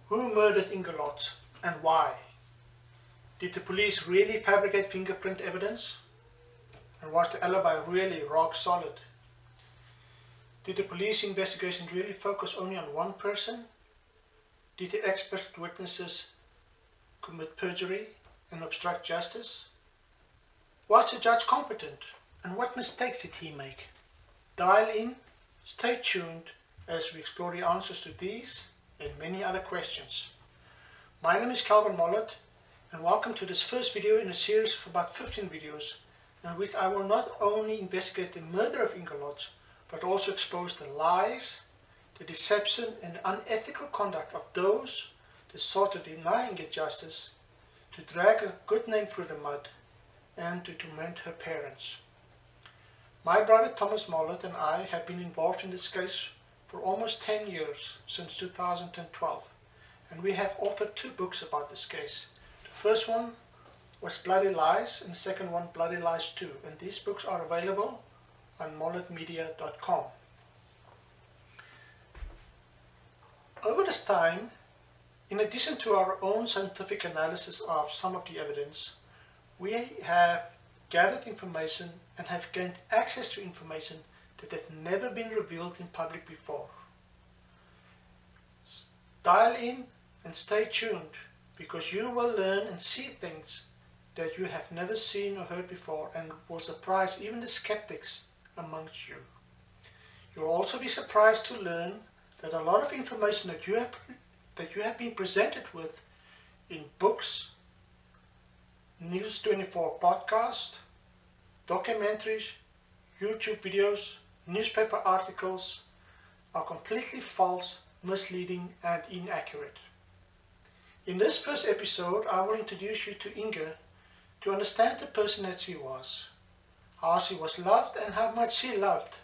Who murdered Inge Lotz and why? Did the police really fabricate fingerprint evidence? And was the alibi really rock solid? Did the police investigation really focus only on one person? Did the expert witnesses commit perjury and obstruct justice? Was the judge competent? And what mistakes did he make? Dial in, stay tuned as we explore the answers to these and many other questions. My name is Calvin Mollett and welcome to this first video in a series of about 15 videos in which I will not only investigate the murder of Inge Lotz, but also expose the lies, the deception and unethical conduct of those that sought to deny Inge justice, to drag a good name through the mud, and to torment her parents. My brother Thomas Mollett and I have been involved in this case for almost 10 years, since 2012, and we have authored 2 books about this case. The first one was Bloody Lies and the second one Bloody Lies 2, and these books are available on mollettmedia.com. Over this time, in addition to our own scientific analysis of some of the evidence, we have gathered information and have gained access to information that had never been revealed in public before. Dial in and stay tuned, because you will learn and see things that you have never seen or heard before and will surprise even the skeptics amongst you. You'll also be surprised to learn that a lot of information that you have been presented with in books, News 24 podcasts, documentaries, YouTube videos, newspaper articles are completely false, misleading and inaccurate. In this first episode, I will introduce you to Inge to understand the person that she was, how she was loved and how much she loved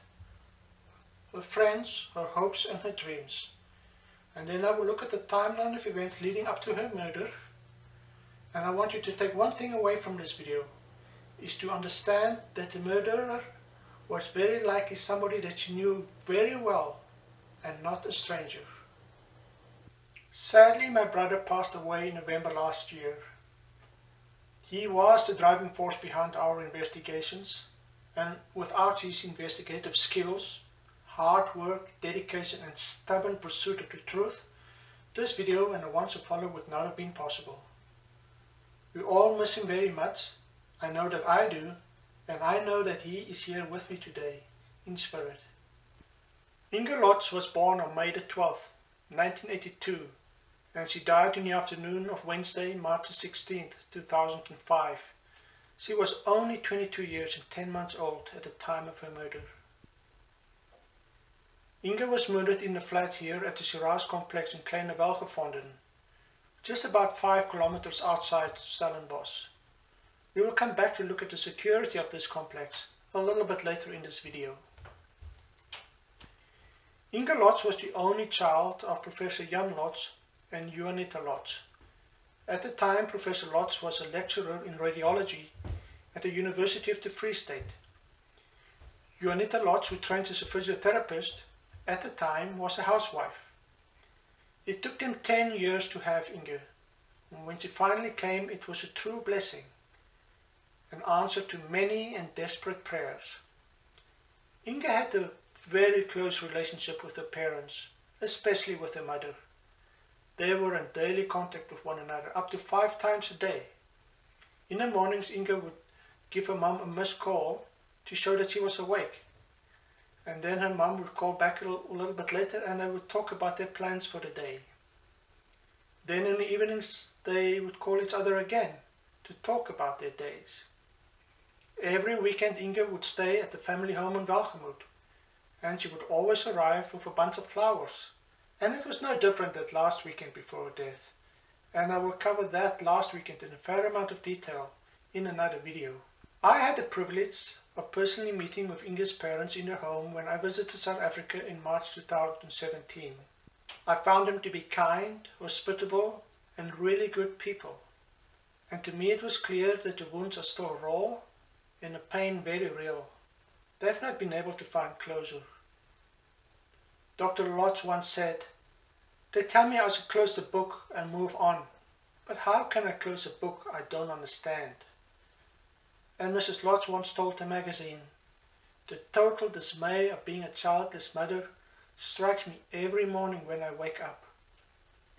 her friends, her hopes and her dreams. And then I will look at the timeline of events leading up to her murder. And I want you to take one thing away from this video, is to understand that the murderer was very likely somebody that you knew very well and not a stranger. Sadly, my brother passed away in November last year. He was the driving force behind our investigations, and without his investigative skills, hard work, dedication and stubborn pursuit of the truth, this video and the ones to follow would not have been possible. We all miss him very much. I know that I do, and I know that he is here with me today, in spirit. Inge Lotz was born on May the 12th, 1982, and she died in the afternoon of Wednesday, March the 16th, 2005. She was only 22 years and 10 months old at the time of her murder. Inge was murdered in the flat here at the Shiraz complex in Kleine Welgevonden, just about 5 kilometers outside Stellenbosch. We will come back to look at the security of this complex a little bit later in this video. Inge Lotz was the only child of Professor Jan Lotz and Juanita Lotz. At the time, Professor Lotz was a lecturer in radiology at the University of the Free State. Juanita Lotz, who trained as a physiotherapist, at the time was a housewife. It took them 10 years to have Inge, and when she finally came, it was a true blessing, an answer to many and desperate prayers. Inge had a very close relationship with her parents, especially with her mother. They were in daily contact with one another, up to 5 times a day. In the mornings, Inge would give her mum a missed call to show that she was awake. And then her mum would call back a little bit later and they would talk about their plans for the day. Then in the evenings, they would call each other again to talk about their days. Every weekend, Inge would stay at the family home in Welgemoot, and she would always arrive with a bunch of flowers. And it was no different that last weekend before her death, and I will cover that last weekend in a fair amount of detail in another video. I had the privilege of personally meeting with Inge's parents in their home when I visited South Africa in March 2017. I found them to be kind, hospitable and really good people. And to me it was clear that the wounds are still raw and the pain very real. They've not been able to find closure. Dr. Lotz once said, They tell me I should close the book and move on. But how can I close a book I don't understand? And Mrs. Lotz once told the magazine, "The total dismay of being a childless mother strikes me every morning when I wake up.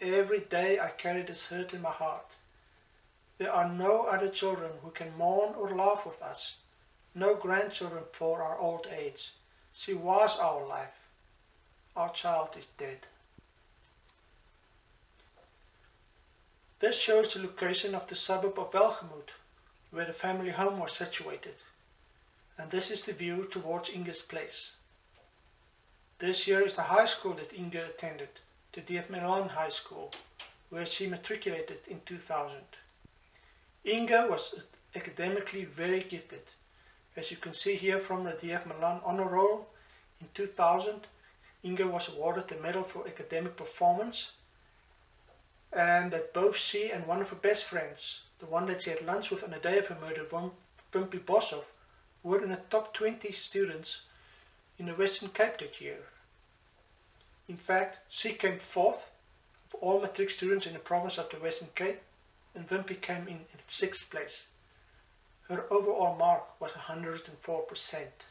Every day I carry this hurt in my heart. There are no other children who can mourn or laugh with us, no grandchildren for our old age. She was our life. Our child is dead." This shows the location of the suburb of Welgemoot, where the family home was situated. And this is the view towards Inge's place. This here is the high school that Inge attended, the D.F. Milan High School, where she matriculated in 2000. Inge was academically very gifted. As you can see here from the D.F. Milan Honor Roll, in 2000, Inge was awarded the Medal for Academic Performance, and that both she and one of her best friends, the one that she had lunch with on the day of her murder, Wimpy Boshoff, were in the top 20 students in the Western Cape that year. In fact, she came fourth of all matric students in the province of the Western Cape, and Wimpy came in 6th place. Her overall mark was 104%.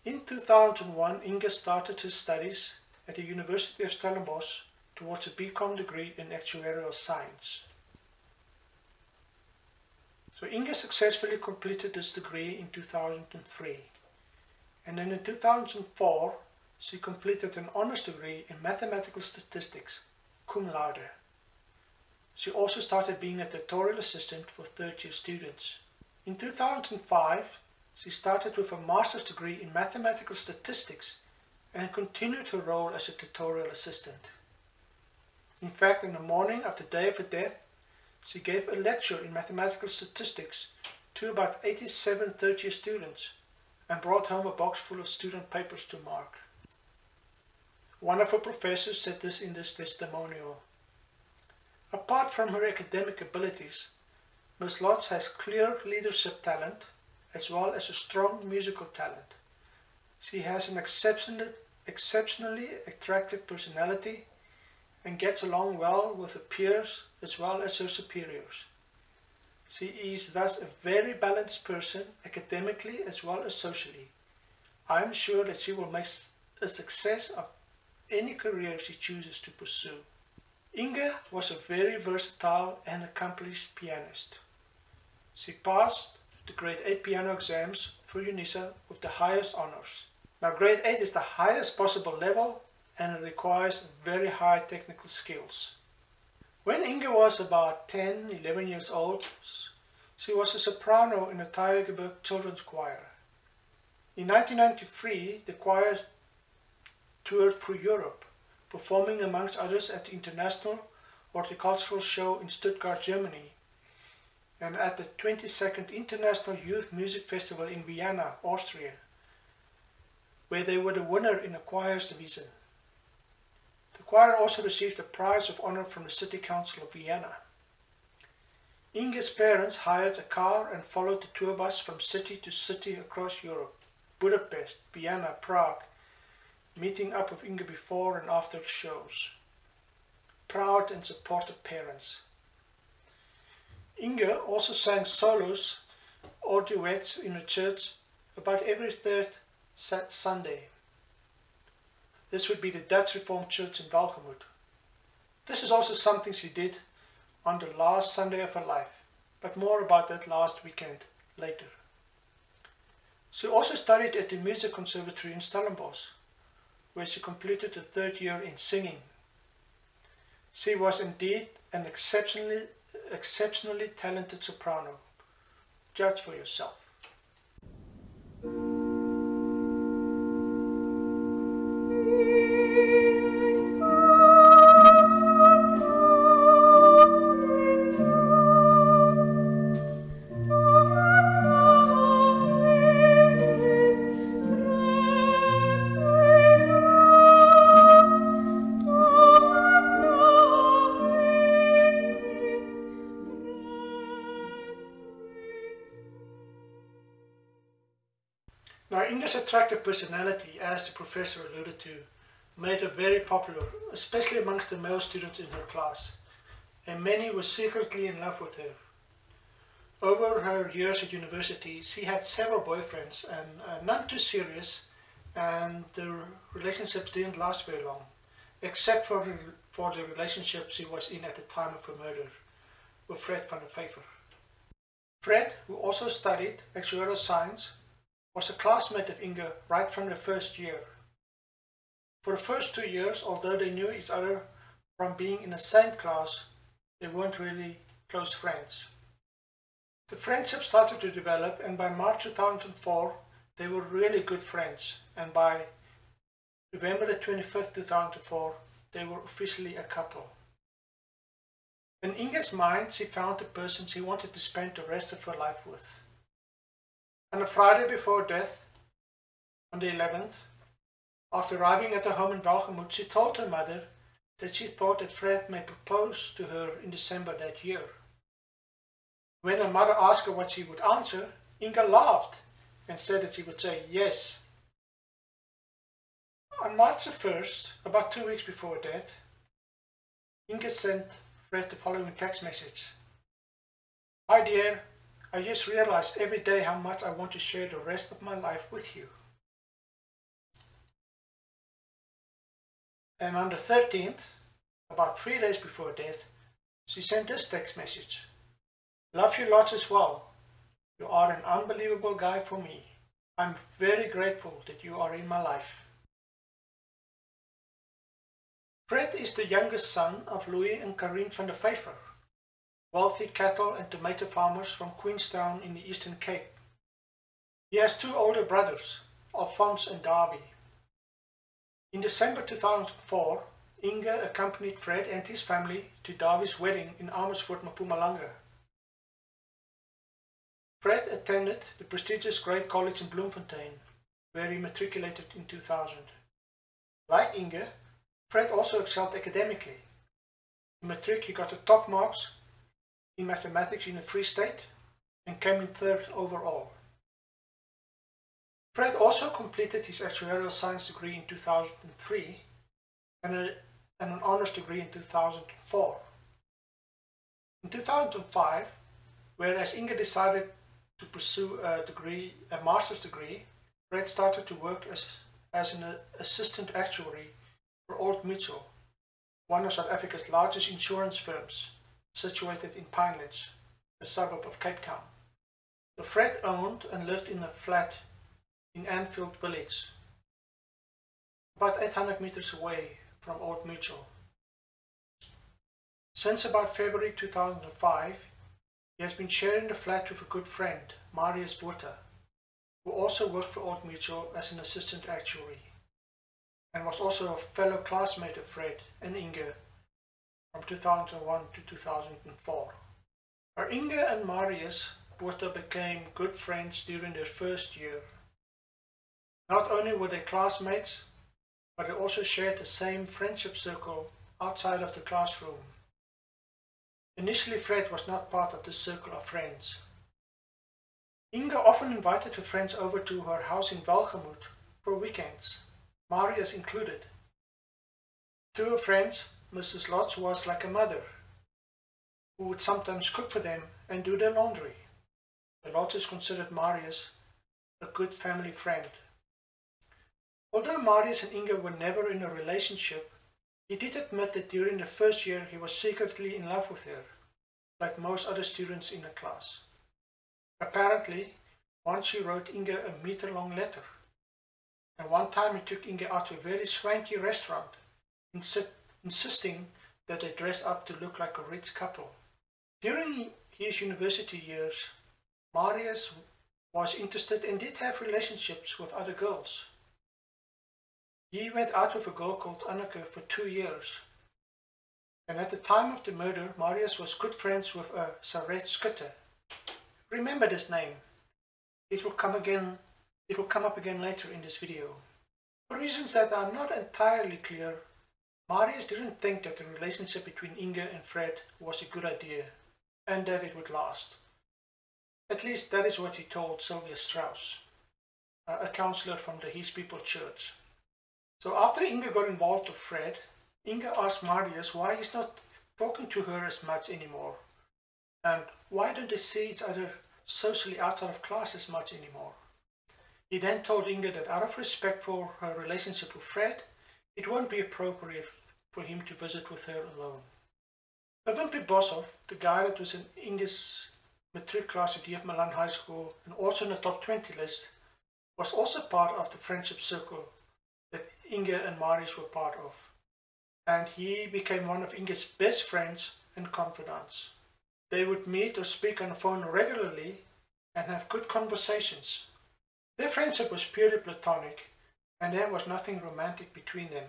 In 2001, Inge started her studies at the University of Stellenbosch towards a BCom degree in actuarial science. So Inge successfully completed this degree in 2003. And then in 2004, she completed an honors degree in mathematical statistics, cum laude. She also started being a tutorial assistant for third-year students. In 2005, she started with a master's degree in mathematical statistics and continued her role as a tutorial assistant. In fact, in the morning of the day of her death, she gave a lecture in mathematical statistics to about 87 third-year students and brought home a box full of student papers to mark. One of her professors said this in this testimonial: "Apart from her academic abilities, Ms. Lotz has clear leadership talent as well as a strong musical talent. She has an exceptionally attractive personality and gets along well with her peers as well as her superiors. She is thus a very balanced person academically as well as socially. I am sure that she will make a success of any career she chooses to pursue." Inge was a very versatile and accomplished pianist. She passed the grade 8 piano exams for UNISA with the highest honors. Now grade 8 is the highest possible level and it requires very high technical skills. When Inge was about 10, 11 years old, she was a soprano in the Tygerberg Children's Choir. In 1993, the choir toured through Europe, performing amongst others at the International Horticultural Show in Stuttgart, Germany, and at the 22nd International Youth Music Festival in Vienna, Austria, where they were the winner in the choir's division. The choir also received a prize of honor from the City Council of Vienna. Inge's parents hired a car and followed the tour bus from city to city across Europe, Budapest, Vienna, Prague, meeting up with Inge before and after the shows. Proud and supportive parents. Inge also sang solos or duets in the church about every third Sunday. This would be the Dutch Reformed Church in Welgemoot. This is also something she did on the last Sunday of her life, but more about that last weekend later. She also studied at the Music Conservatory in Stellenbosch, where she completed the 3rd year in singing. She was indeed an exceptionally talented soprano. Judge for yourself. Now, Inge's attractive personality, as the professor alluded to, made her very popular, especially amongst the male students in her class, and many were secretly in love with her. Over her years at university, she had several boyfriends, and none too serious, and the relationships didn't last very long, except for the relationship she was in at the time of her murder, with Fred van der Vyver. Fred, who also studied actuarial science, was a classmate of Inge right from the first year. For the first 2 years, although they knew each other from being in the same class, they weren't really close friends. The friendship started to develop, and by March 2004, they were really good friends, and by November the 25th, 2004, they were officially a couple. In Inge's mind, she found the person she wanted to spend the rest of her life with. On the Friday before death, on the 11th, after arriving at her home in Welgemoot, she told her mother that she thought that Fred may propose to her in December that year. When her mother asked her what she would answer, Inge laughed and said that she would say yes. On March the 1st, about 2 weeks before death, Inge sent Fred the following text message. "Hi dear, I just realized every day how much I want to share the rest of my life with you." And on the 13th, about 3 days before death, she sent this text message. "Love you lots as well. You are an unbelievable guy for me. I'm very grateful that you are in my life." Fred is the youngest son of Louis and Karine van der Vyver, wealthy cattle and tomato farmers from Queenstown in the Eastern Cape. He has 2 older brothers, Alphonse and Darby. In December 2004, Inge accompanied Fred and his family to Darby's wedding in Amersfoort, Mpumalanga. Fred attended the prestigious Great College in Bloemfontein, where he matriculated in 2000. Like Inge, Fred also excelled academically. In matric, he got the top marks in mathematics in the Free State and came in 3rd overall. Fred also completed his actuarial science degree in 2003 and an honors degree in 2004. In 2005, whereas Inge decided to pursue a master's degree, Fred started to work as an assistant actuary for Old Mutual, one of South Africa's largest insurance firms, situated in Pinelands, a suburb of Cape Town. So Fred owned and lived in a flat in Anfield Village, about 800 meters away from Old Mutual. Since about February 2005, he has been sharing the flat with a good friend, Marius Botha, who also worked for Old Mutual as an assistant actuary, and was also a fellow classmate of Fred and Inge from 2001 to 2004. Inge and Marius Botha became good friends during their first year. Not only were they classmates, but they also shared the same friendship circle outside of the classroom. Initially, Fred was not part of this circle of friends. Inge often invited her friends over to her house in Welgemoot for weekends, Marius included. To her friends, Mrs. Lotz was like a mother, who would sometimes cook for them and do their laundry. The Lotzes considered Marius a good family friend. Although Marius and Inge were never in a relationship, he did admit that during the first year he was secretly in love with her, like most other students in the class. Apparently, once he wrote Inge a meter-long letter, and one time he took Inge out to a very swanky restaurant, insisting that they dress up to look like a rich couple. During his university years, Marius was interested and did have relationships with other girls. He went out with a girl called Anneke for 2 years. And at the time of the murder, Marius was good friends with a Saret Schutte. Remember this name. It will come up again later in this video. For reasons that are not entirely clear, Marius didn't think that the relationship between Inge and Fred was a good idea, and that it would last. At least that is what he told Sylvia Strauss, a counselor from the His People Church. So after Inge got involved with Fred, Inge asked Marius why he's not talking to her as much anymore, and why don't they see each other socially outside of class as much anymore. He then told Inge that out of respect for her relationship with Fred, it won't be appropriate for him to visit with her alone. Wimpy Boshoff, the guy that was in Inge's matric class at DF Milan High School and also in the top 20 list, was also part of the friendship circle that Inge and Marius were part of. And he became one of Inge's best friends and confidants. They would meet or speak on the phone regularly and have good conversations. Their friendship was purely platonic, and there was nothing romantic between them.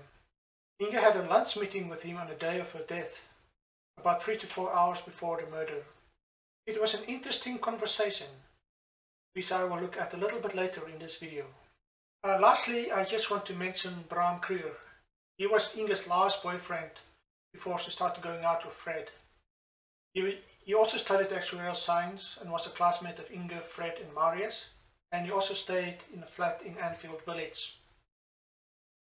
Inge had a lunch meeting with him on the day of her death, about 3 to 4 hours before the murder. It was an interesting conversation, which I will look at a little bit later in this video. Lastly, I just want to mention Bram Kruger. He was Inge's last boyfriend before she started going out with Fred. He also studied actuarial science and was a classmate of Inge, Fred and Marius, and he also stayed in a flat in Anfield Village.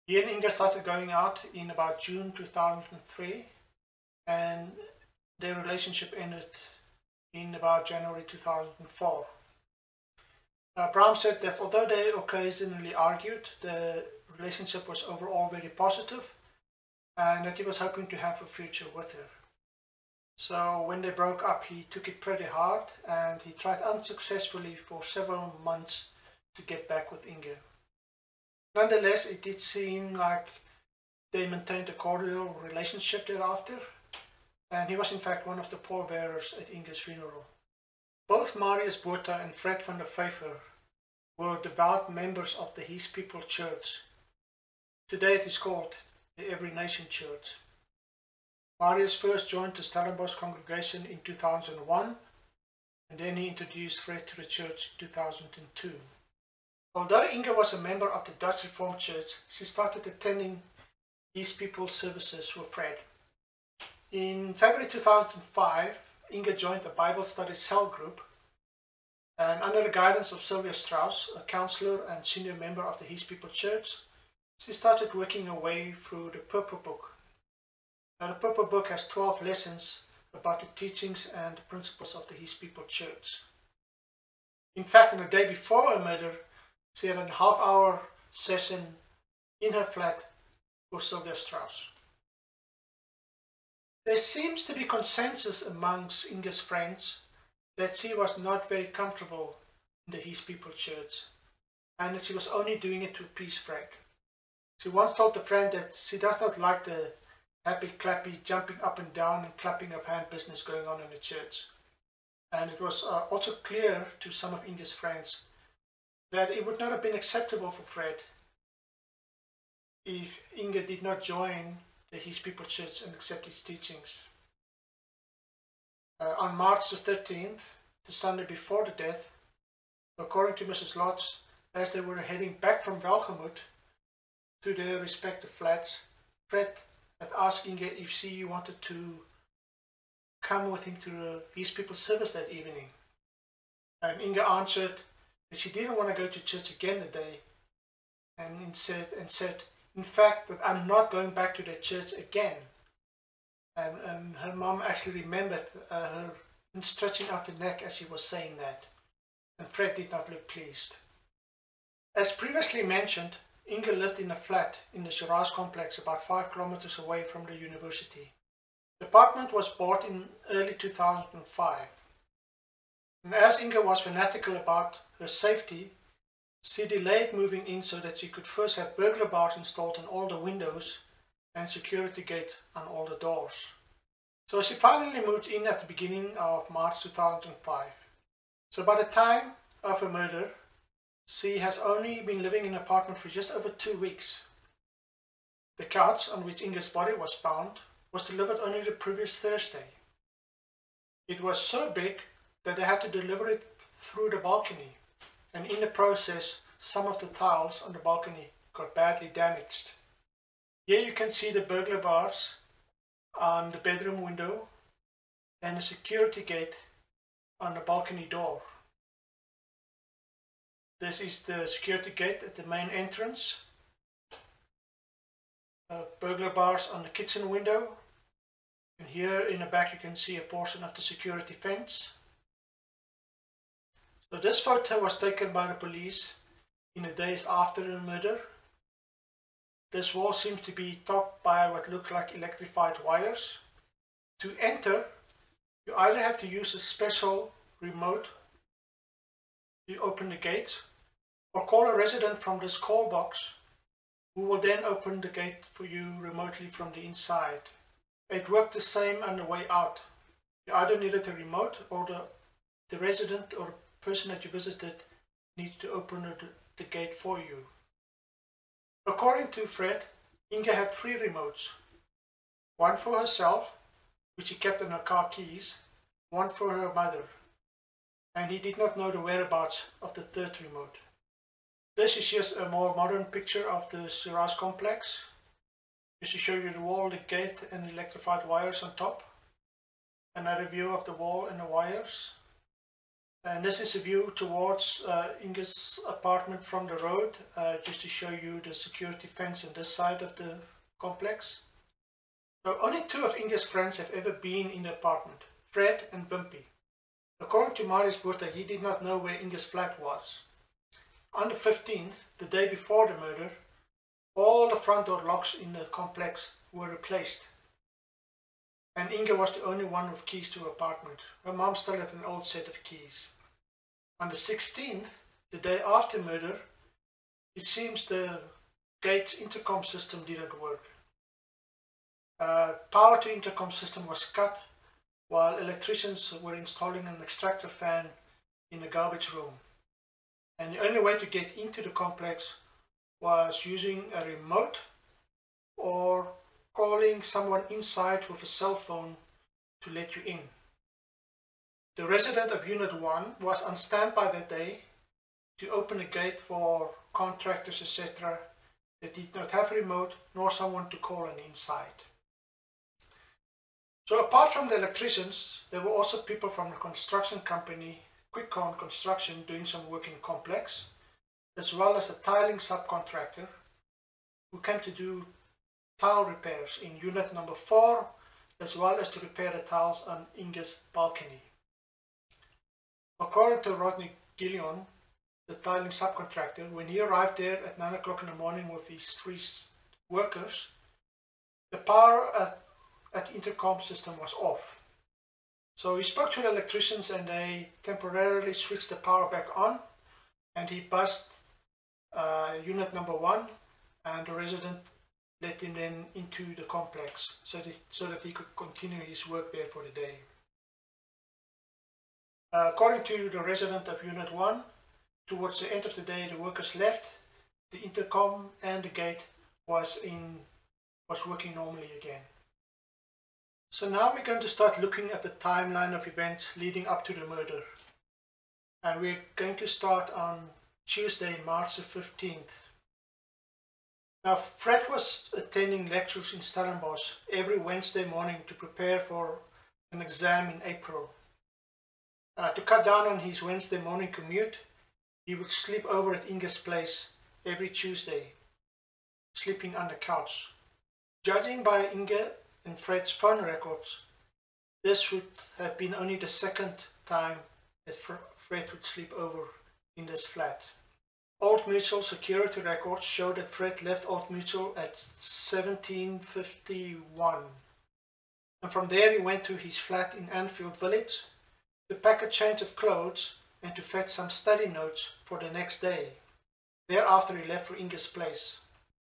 He and Inge started going out in about June 2003, and their relationship ended in about January 2004. Bram said that although they occasionally argued, the relationship was overall very positive and that he was hoping to have a future with her. So when they broke up, he took it pretty hard and he tried unsuccessfully for several months to get back with Inge. Nonetheless, it did seem like they maintained a cordial relationship thereafter, and he was in fact one of the pallbearers at Inge's funeral. Both Marius Botha and Fred van der Vyver were devout members of the His People Church. Today it is called the Every Nation Church. Marius first joined the Stellenbosch congregation in 2001, and then he introduced Fred to the church in 2002. Although Inge was a member of the Dutch Reformed Church, she started attending His People services with Fred. In February 2005, Inge joined the Bible study cell group, and under the guidance of Sylvia Strauss, a counselor and senior member of the His People Church, she started working her way through the Purple Book. Now, the Purple Book has 12 lessons about the teachings and the principles of the His People Church. In fact, on the day before her murder, she had a half-hour session in her flat with Sylvia Strauss. There seems to be consensus amongst Inge's friends that she was not very comfortable in the His People Church and that she was only doing it to appease Fred. She once told a friend that she does not like the happy-clappy, jumping up and down and clapping of hand business going on in the church. And it was also clear to some of Inge's friends that it would not have been acceptable for Fred if Inge did not join the His People Church and accept its teachings. On March the 13th, the Sunday before the death, according to Mrs. Lotz, as they were heading back from Welgemoot to their respective flats, Fred had asked Inge if she wanted to come with him to the His People service that evening. And Inge answered that she didn't want to go to church again that day, and said, in fact, that I'm not going back to the church again. And her mom actually remembered her stretching out the neck as she was saying that. And Fred did not look pleased. As previously mentioned, Inge lived in a flat in the Shiraz complex about 5 kilometers away from the university. The apartment was bought in early 2005. And as Inge was fanatical about her safety, she delayed moving in so that she could first have burglar bars installed on all the windows and security gates on all the doors. So she finally moved in at the beginning of March 2005. So by the time of her murder, she has only been living in an apartment for just over 2 weeks. The couch on which Inge's body was found was delivered only the previous Thursday. It was so big that they had to deliver it through the balcony, and in the process some of the tiles on the balcony got badly damaged. Here you can see the burglar bars on the bedroom window and a security gate on the balcony door. This is the security gate at the main entrance, burglar bars on the kitchen window. And here in the back you can see a portion of the security fence. So this photo was taken by the police in the days after the murder. This wall seems to be topped by what look like electrified wires. To enter, you either have to use a special remote to open the gate, or call a resident from this call box who will then open the gate for you remotely from the inside. It worked the same on the way out. You either needed a remote, or the resident or the person that you visited needs to open the gate for you. According to Fred, Inge had 3 remotes. One for herself, which she kept in her car keys, one for her mother, and he did not know the whereabouts of the 3rd remote. This is just a more modern picture of the Shiraz complex, just to show you the wall, the gate and the electrified wires on top. Another view of the wall and the wires. And this is a view towards Inge's apartment from the road, just to show you the security fence on this side of the complex. So only 2 of Inge's friends have ever been in the apartment, Fred and Wimpy. According to Marius Burta, he did not know where Inge's flat was. On the 15th, the day before the murder, all the front door locks in the complex were replaced. And Inge was the only one with keys to her apartment. Her mom still had an old set of keys. On the 16th, the day after murder, it seems the gate's intercom system didn't work. Power to intercom system was cut while electricians were installing an extractor fan in the garbage room. And the only way to get into the complex was using a remote or calling someone inside with a cell phone to let you in. The resident of Unit 1 was on standby that day to open the gate for contractors, etc. that did not have a remote nor someone to call on the inside. So apart from the electricians, there were also people from the construction company, Quickcon Construction, doing some work in the complex, as well as a tiling subcontractor who came to do tile repairs in unit number 4, as well as to repair the tiles on Inge's balcony. According to Rodney Gillion, the tiling subcontractor, when he arrived there at 9 o'clock in the morning with these 3 workers, the power at the intercom system was off. So he spoke to the electricians and they temporarily switched the power back on, and he buzzed unit number 1, and the resident let him then into the complex so that he could continue his work there for the day. According to the resident of Unit 1, towards the end of the day the workers left, the intercom and the gate was working normally again. So now we're going to start looking at the timeline of events leading up to the murder. And we're going to start on Tuesday, March the 15th. Now, Fred was attending lectures in Stellenbosch every Wednesday morning to prepare for an exam in April. To cut down on his Wednesday morning commute, he would sleep over at Inge's place every Tuesday, sleeping on the couch. Judging by Inge and Fred's phone records, this would have been only the 2nd time that Fred would sleep over in this flat. Old Mutual security records show that Fred left Old Mutual at 17:51, and from there he went to his flat in Anfield Village to pack a change of clothes and to fetch some study notes for the next day. Thereafter he left for Inge's place.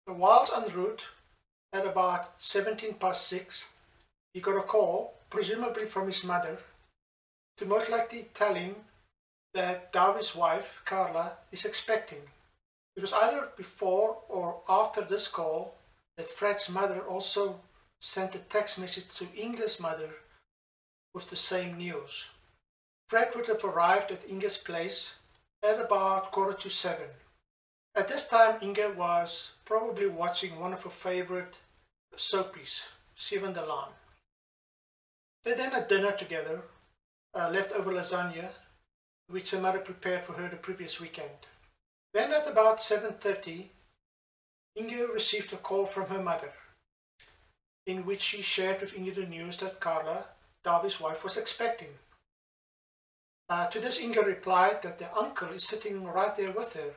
So whilst en route, at about 6:17, he got a call, presumably from his mother, to most likely tell him that David's wife, Carla, is expecting. It was either before or after this call that Fred's mother also sent a text message to Inge's mother with the same news. Fred would have arrived at Inge's place at about 7:15. At this time, Inge was probably watching one of her favorite soapies, Seven de Laan. They then had dinner together, leftover lasagna, which her mother prepared for her the previous weekend. Then at about 7:30, Inge received a call from her mother. in which she shared with Inge the news that Carla, Darby's wife, was expecting. To this, Inge replied that their uncle is sitting right there with her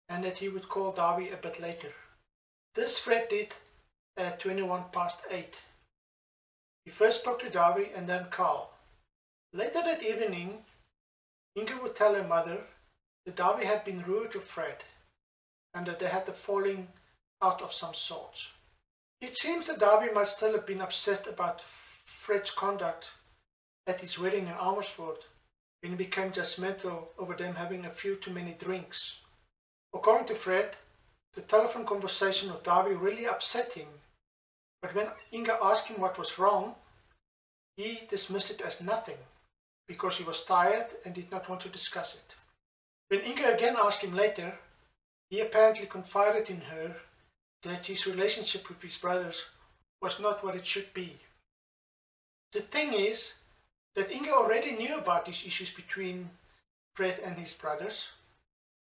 and that he would call Darby a bit later. This Fred did at 8:21. He first spoke to Darby and then Carl. Later that evening, Inge would tell her mother that Darby had been rude to Fred and that they had a falling out of some sort. It seems that Darby must still have been upset about Fred's conduct at his wedding in Amersfoort when he became judgmental over them having a few too many drinks. According to Fred, the telephone conversation with Darby really upset him, but when Inge asked him what was wrong, he dismissed it as nothing because he was tired and did not want to discuss it. When Inge again asked him later, he apparently confided in her that his relationship with his brothers was not what it should be. The thing is that Inge already knew about these issues between Fred and his brothers.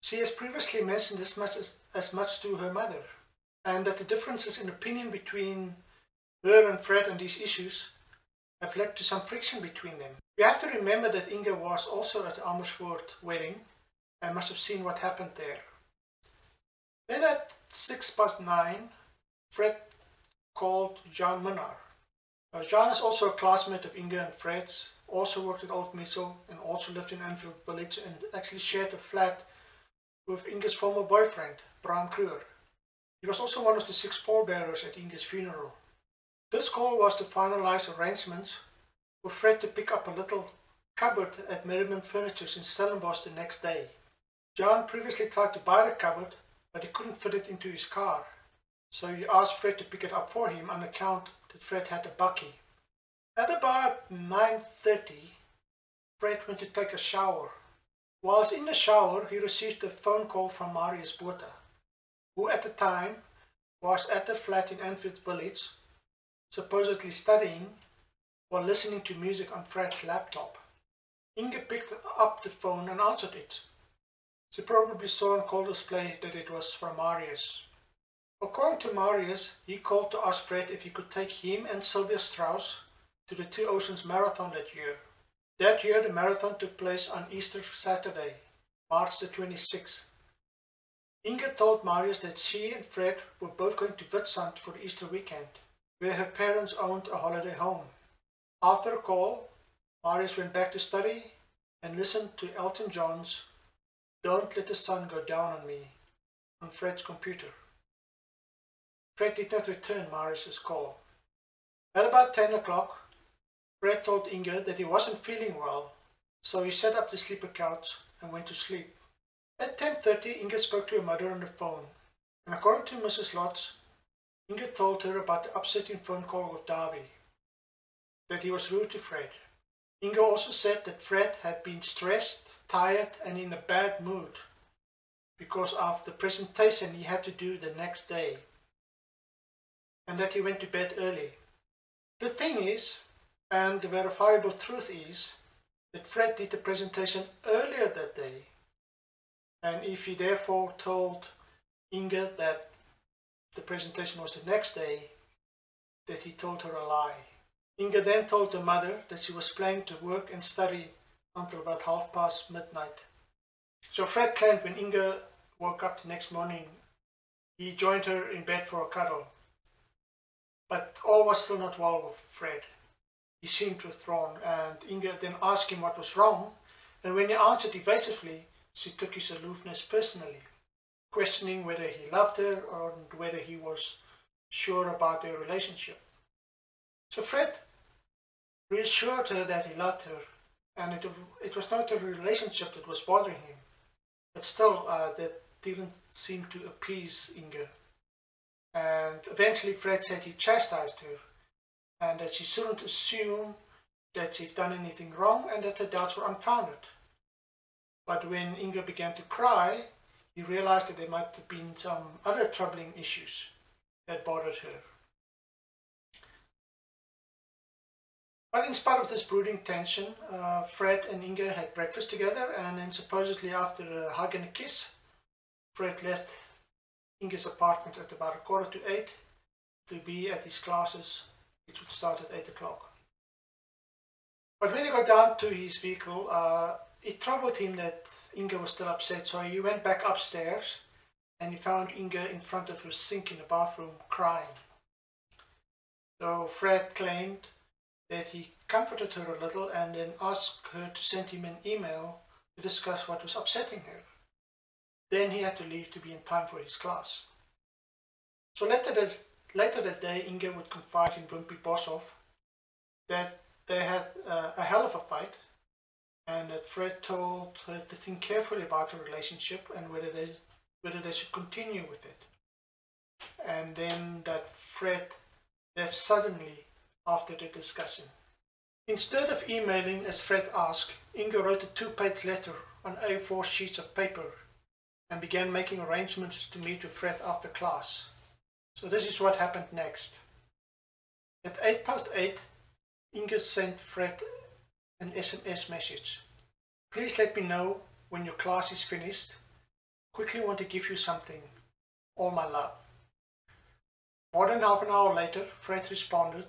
She has previously mentioned as much to her mother, and that the differences in opinion between her and Fred on these issues have led to some friction between them. We have to remember that Inge was also at the Amersfoort wedding and must have seen what happened there. Then at 9:06, Fred called Jean Minnaar. Jean is also a classmate of Inge and Fred's, also worked at Old Mitchell and also lived in Anfield Village and actually shared a flat with Inge's former boyfriend, Bram Kruger. He was also one of the 6 pallbearers at Inge's funeral. This call was to finalize arrangements for Fred to pick up a little cupboard at Merriman Furnitures in Stellenbosch the next day. John previously tried to buy the cupboard, but he couldn't fit it into his car, so he asked Fred to pick it up for him on account that Fred had a bakkie. At about 9:30, Fred went to take a shower. Whilst in the shower, he received a phone call from Marius Botha, who at the time was at the flat in Anfield Village, supposedly studying while listening to music on Fred's laptop. Inge picked up the phone and answered it. She probably saw on call display that it was from Marius. According to Marius, he called to ask Fred if he could take him and Sylvia Strauss to the Two Oceans Marathon that year. That year, the marathon took place on Easter Saturday, March the 26th. Inge told Marius that she and Fred were both going to Witstrand for the Easter weekend, where her parents owned a holiday home. After a call, Marius went back to study and listened to Elton John's "Don't Let the Sun Go Down on Me" on Fred's computer. Fred did not return Marius's call. At about 10 o'clock, Fred told Inge that he wasn't feeling well, so he set up the sleeper couch and went to sleep. At 10:30, Inge spoke to her mother on the phone, and according to Mrs. Lotz, Inge told her about the upsetting phone call with Darby, that he was rude to Fred. Inge also said that Fred had been stressed, tired and in a bad mood because of the presentation he had to do the next day, and that he went to bed early. The thing is, and the verifiable truth is, that Fred did the presentation earlier that day, and if he therefore told Inge that the presentation was the next day, that he told her a lie. Inge then told her mother that she was planning to work and study until about midnight. So Fred claimed when Inge woke up the next morning, he joined her in bed for a cuddle. But all was still not well with Fred. He seemed withdrawn, and Inge then asked him what was wrong, and when he answered evasively, she took his aloofness personally, questioning whether he loved her or whether he was sure about their relationship. So Fred reassured her that he loved her, and it was not the relationship that was bothering him, but still that didn't seem to appease Inge. And eventually Fred said he chastised her, and that she shouldn't assume that she'd done anything wrong and that her doubts were unfounded. But when Inge began to cry, he realized that there might have been some other troubling issues that bothered her. But in spite of this brooding tension, Fred and Inge had breakfast together, and then supposedly after a hug and a kiss, Fred left Inge's apartment at about 7:45 to be at his classes, which would start at 8 o'clock. But when he got down to his vehicle, it troubled him that Inge was still upset, so he went back upstairs and he found Inge in front of her sink in the bathroom crying. So Fred claimed that he comforted her a little and then asked her to send him an email to discuss what was upsetting her. Then he had to leave to be in time for his class. So later that day, Inge would confide in Wimpy Boshoff that they had a hell of a fight, and that Fred told her to think carefully about the relationship and whether they should continue with it. And then that Fred left suddenly after the discussion. Instead of emailing as Fred asked, Inge wrote a 2-page letter on A4 sheets of paper and began making arrangements to meet with Fred after class. So this is what happened next. At 8:08, Inge sent Fred an SMS message. Please let me know when your class is finished. Quickly want to give you something. All my love. More than half an hour later, Fred responded,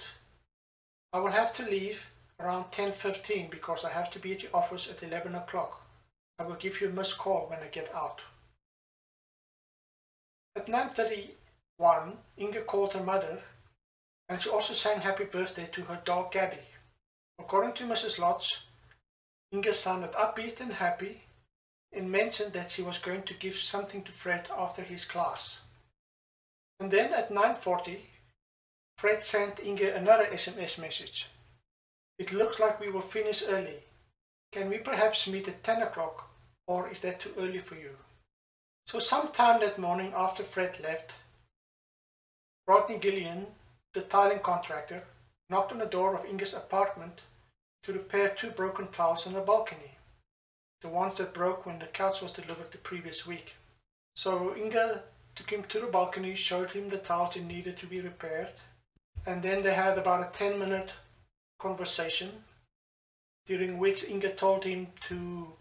I will have to leave around 10:15 because I have to be at the office at 11 o'clock. I will give you a missed call when I get out. At 9:31, Inge called her mother, and she also sang happy birthday to her dog Gabby. According to Mrs. Lotz, Inge sounded upbeat and happy and mentioned that she was going to give something to Fred after his class. And then at 9:40, Fred sent Inge another SMS message. It looks like we will finish early. Can we perhaps meet at 10 o'clock, or is that too early for you? So sometime that morning after Fred left, Rodney Gillian, the tiling contractor, knocked on the door of Inge's apartment to repair 2 broken tiles on the balcony, the ones that broke when the couch was delivered the previous week. So Inge took him to the balcony, showed him the tiles that needed to be repaired, and then they had about a 10-minute conversation, during which Inge told him to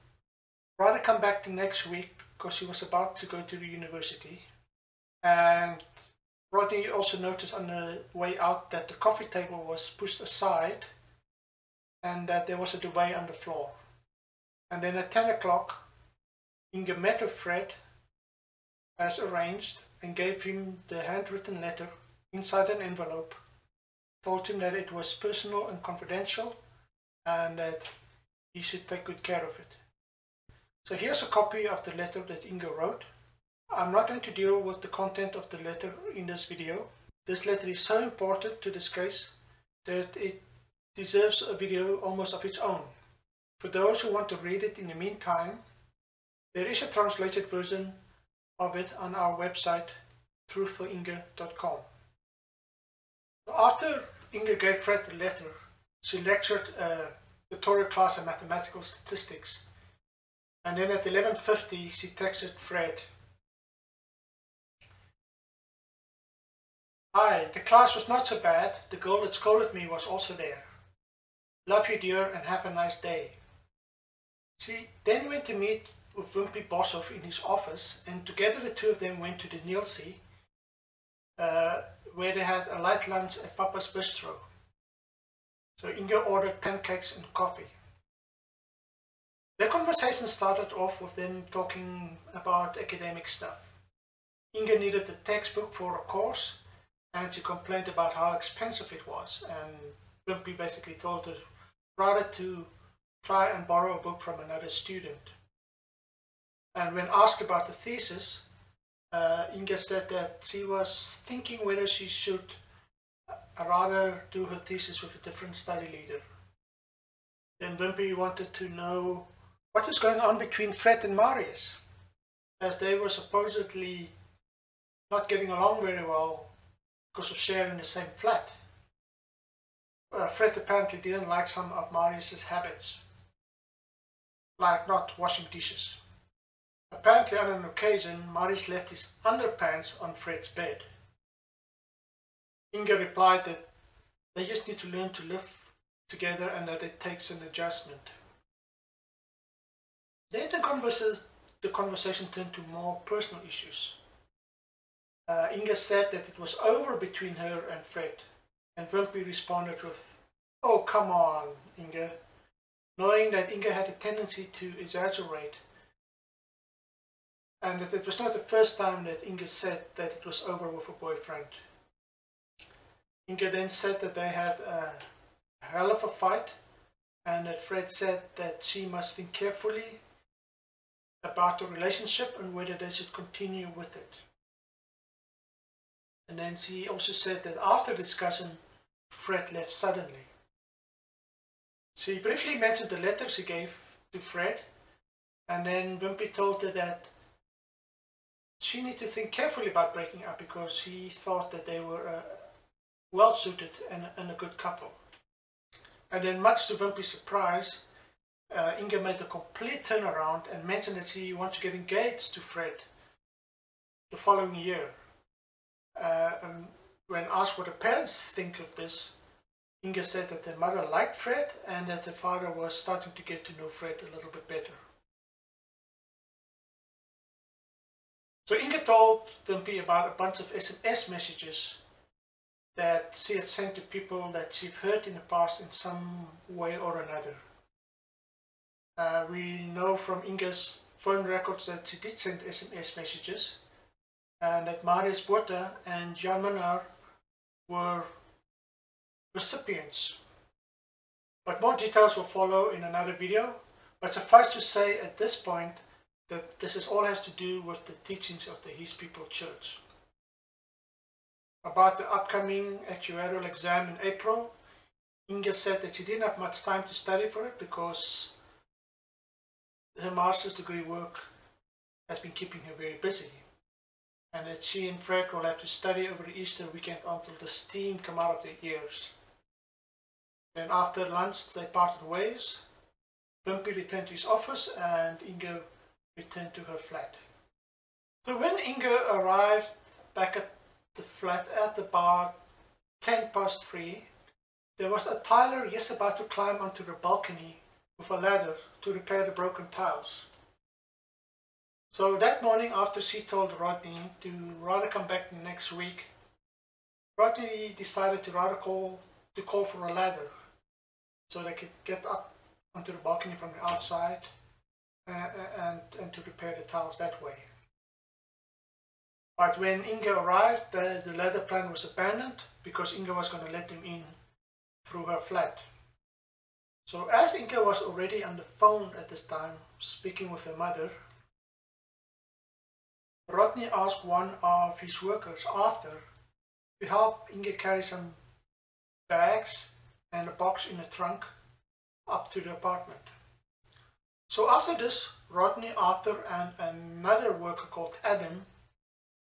rather come back the next week because he was about to go to the university. And Rodney also noticed on the way out that the coffee table was pushed aside and that there was a duvet on the floor. And then at 10 o'clock, Inge met with Fred as arranged and gave him the handwritten letter inside an envelope, told him that it was personal and confidential and that he should take good care of it. So here's a copy of the letter that Inge wrote. I'm not going to deal with the content of the letter in this video. This letter is so important to this case that it deserves a video almost of its own. For those who want to read it in the meantime, there is a translated version of it on our website, truthforinge.com. After Inge gave Fred the letter, she lectured a tutorial class in mathematical statistics. And then at 11:50, she texted Fred, Hi, the class was not so bad. The girl that scolded me was also there. Love you, dear, and have a nice day. She then went to meet with Wimpy Boshoff in his office, and together the two of them went to the Nielsen, where they had a light lunch at Papa's Bistro. So Inge ordered pancakes and coffee. Their conversation started off with them talking about academic stuff. Inge needed a textbook for a course, and she complained about how expensive it was, and Wimpy basically told her rather to try and borrow a book from another student. And when asked about the thesis, Inge said that she was thinking whether she should rather do her thesis with a different study leader. Then Wimpy wanted to know what was going on between Fred and Marius, as they were supposedly not getting along very well because of sharing the same flat. Fred apparently didn't like some of Marius's habits, like not washing dishes. Apparently on an occasion, Marius left his underpants on Fred's bed. Inge replied that they just need to learn to live together and that it takes an adjustment. Then the conversation turned to more personal issues. Inge said that it was over between her and Fred, and Wimpy responded with, "Oh, come on, Inge," knowing that Inge had a tendency to exaggerate, and that it was not the first time that Inge said that it was over with her boyfriend. Inge then said that they had a hell of a fight, and that Fred said that she must think carefully about the relationship and whether they should continue with it. And then she also said that after discussion, Fred left suddenly. She briefly mentioned the letter she gave to Fred, and then Wimpy told her that she needed to think carefully about breaking up because he thought that they were well suited and a good couple. And then, much to Wimpy's surprise, Inge made a complete turnaround and mentioned that she wanted to get engaged to Fred the following year. And when asked what her parents think of this, Inge said that her mother liked Fred and that her father was starting to get to know Fred a little bit better. So Inge told Wimpy about a bunch of SMS messages that she had sent to people that she'd heard in the past in some way or another. We know from Inge's phone records that she did send SMS messages, and that Marius Botha and Jan Minnaar were recipients. But more details will follow in another video, but suffice to say at this point that this all has to do with the teachings of the His People Church. About the upcoming actuarial exam in April, Inge said that she didn't have much time to study for it because her master's degree work has been keeping her very busy, and that she and Fred will have to study over the Easter weekend until the steam come out of their ears. Then after lunch they parted ways. Wimpy returned to his office and Inge returned to her flat. So when Inge arrived back at the flat at about 3:10, there was a tiler just about to climb onto the balcony with a ladder to repair the broken tiles. So that morning, after she told Rodney to rather come back next week, Rodney decided to rather call for a ladder so they could get up onto the balcony from the outside and to repair the tiles that way. But when Inge arrived, the ladder plan was abandoned because Inge was going to let them in through her flat. So as Inge was already on the phone at this time, speaking with her mother, Rodney asked one of his workers, Arthur, to help Inge carry some bags and a box in a trunk up to the apartment. So after this, Rodney, Arthur and another worker called Adam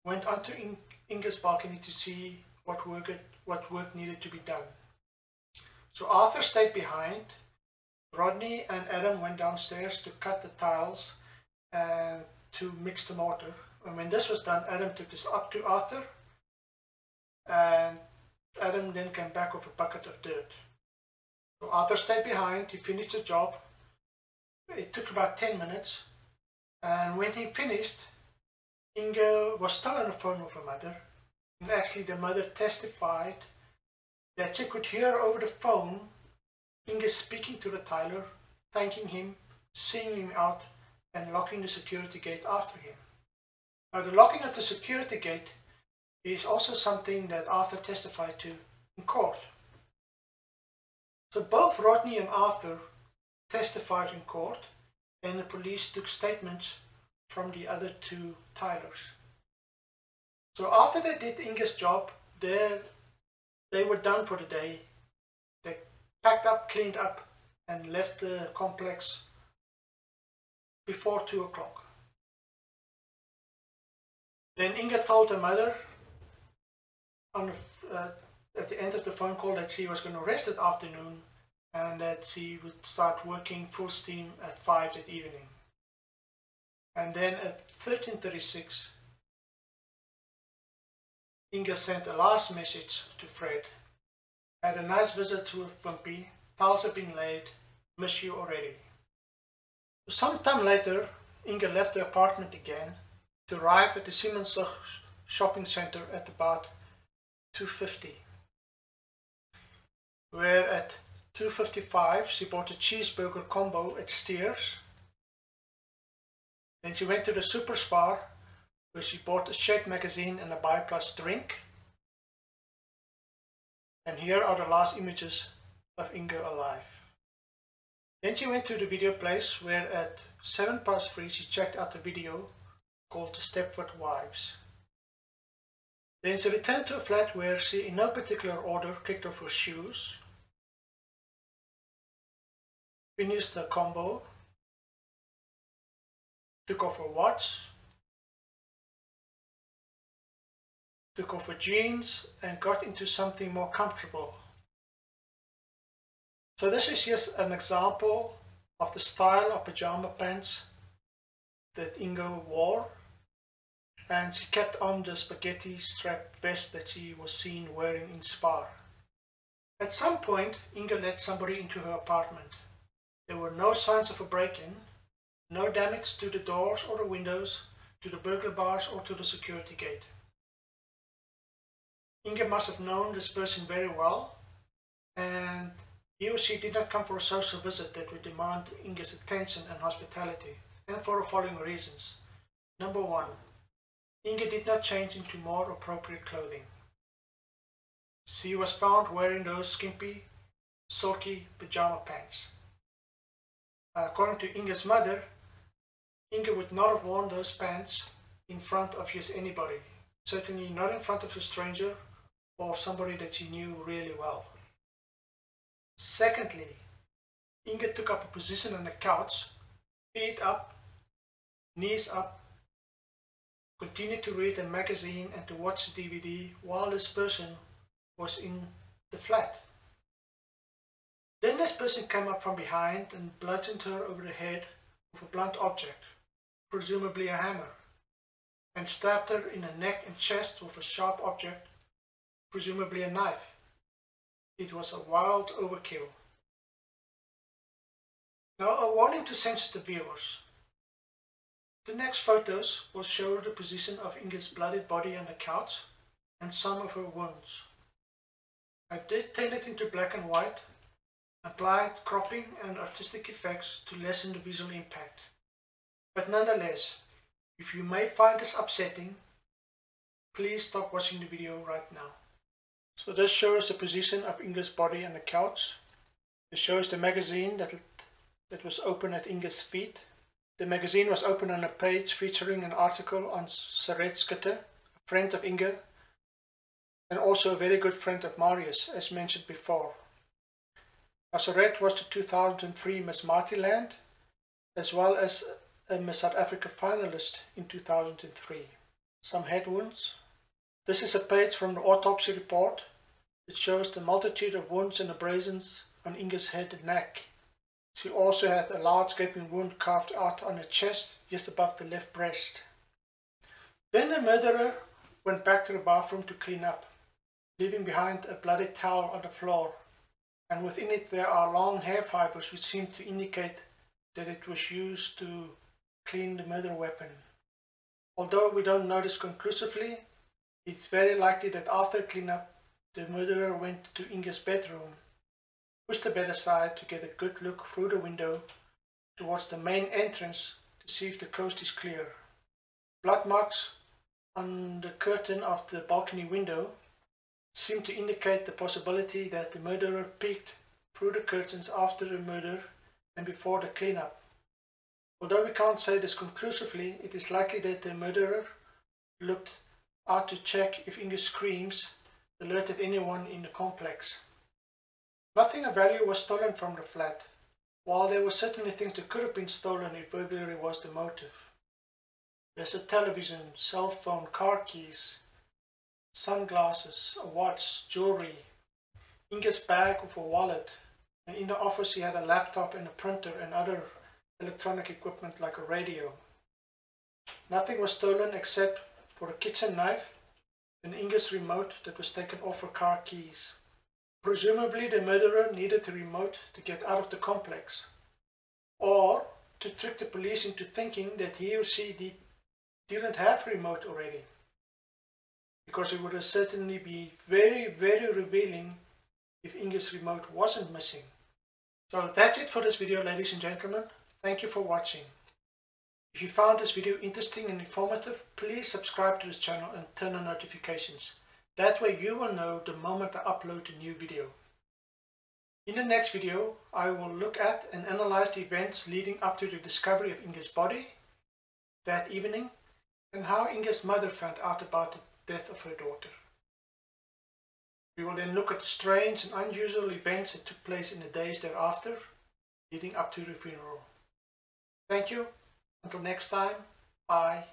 went onto Inge's balcony to see what work needed to be done. So Arthur stayed behind. Rodney and Adam went downstairs to cut the tiles and to mix the mortar. And when this was done, Adam took this up to Arthur, and Adam then came back with a bucket of dirt. So Arthur stayed behind, he finished the job. It took about 10 minutes, and when he finished, Inge was still on the phone with her mother, and actually the mother testified that she could hear over the phone Inge speaking to the tiler, thanking him, seeing him out, and locking the security gate after him. Now, the locking of the security gate is also something that Arthur testified to in court. So both Rodney and Arthur testified in court, and the police took statements from the other two tilers. So after they did Inge's job, they were done for the day. They packed up, cleaned up, and left the complex before 2 o'clock. Then Inge told her mother at the end of the phone call that she was going to rest that afternoon and that she would start working full steam at 5 that evening. And then at 13:36, Inge sent a last message to Fred. Had a nice visit with Wimpy, tiles have been laid, miss you already. Sometime later, Inge left the apartment again to arrive at the Simonsig shopping center at about 2:50, where at 2:55 she bought a cheeseburger combo at Steers. Then she went to the Super Spar, where she bought a Shed magazine and a Buy Plus drink. And here are the last images of Inge alive. Then she went to the video place, where at 3:07 she checked out the video called The Stepford Wives. Then she returned to a flat where she, in no particular order, kicked off her shoes, finished her combo, took off her watch, took off her jeans, and got into something more comfortable. So this is just an example of the style of pajama pants that Inge wore, and she kept on the spaghetti strap vest that she was seen wearing in Spar. At some point, Inge let somebody into her apartment. There were no signs of a break-in, no damage to the doors or the windows, to the burglar bars or to the security gate. Inge must have known this person very well, and he or she did not come for a social visit that would demand Inge's attention and hospitality, and for the following reasons. Number 1, Inge did not change into more appropriate clothing. She was found wearing those skimpy, silky pajama pants. According to Inge's mother, Inge would not have worn those pants in front of just anybody, certainly not in front of a stranger or somebody that she knew really well. Secondly, Inge took up a position on the couch, feet up, knees up, continued to read a magazine and to watch a DVD while this person was in the flat. Then this person came up from behind and bludgeoned her over the head with a blunt object, presumably a hammer, and stabbed her in the neck and chest with a sharp object, presumably a knife. It was a wild overkill. Now, a warning to sensitive viewers. The next photos will show the position of Inge's bloodied body on the couch and some of her wounds. I did turn it into black and white, applied cropping and artistic effects to lessen the visual impact. But nonetheless, if you may find this upsetting, please stop watching the video right now. So this shows the position of Inge's body on the couch. It shows the magazine that was open at Inge's feet. The magazine was open on a page featuring an article on Saret Skutte, a friend of Inge, and also a very good friend of Marius, as mentioned before. Now, Saret was the 2003 Miss Martyland, as well as a Miss South Africa finalist in 2003. Some head wounds. This is a page from the autopsy report. It shows the multitude of wounds and abrasions on Inge's head and neck. She also had a large gaping wound carved out on her chest, just above the left breast. Then the murderer went back to the bathroom to clean up, leaving behind a bloody towel on the floor, and within it there are long hair fibers which seem to indicate that it was used to clean the murder weapon. Although we don't know this conclusively, it's very likely that after cleanup, the murderer went to Inge's bedroom, pushed the bed aside to get a good look through the window towards the main entrance to see if the coast is clear. Blood marks on the curtain of the balcony window seem to indicate the possibility that the murderer peeked through the curtains after the murder and before the cleanup. Although we can't say this conclusively, it is likely that the murderer looked out to check if Inge's screams alerted anyone in the complex. Nothing of value was stolen from the flat, while there were certainly things that could have been stolen if burglary was the motive. There's a television, cell phone, car keys, sunglasses, a watch, jewelry, Inge's bag with a wallet, and in the office he had a laptop and a printer and other electronic equipment like a radio. Nothing was stolen except for a kitchen knife and Inge's remote that was taken off her car keys. Presumably the murderer needed the remote to get out of the complex, or to trick the police into thinking that he or she didn't have a remote already. because it would have certainly be very, very revealing if Inge's remote wasn't missing. So that's it for this video, ladies and gentlemen. Thank you for watching. If you found this video interesting and informative, please subscribe to this channel and turn on notifications. That way you will know the moment I upload a new video. In the next video, I will look at and analyze the events leading up to the discovery of Inge's body that evening, and how Inge's mother found out about the death of her daughter. We will then look at strange and unusual events that took place in the days thereafter, leading up to the funeral. Thank you. Until next time, bye.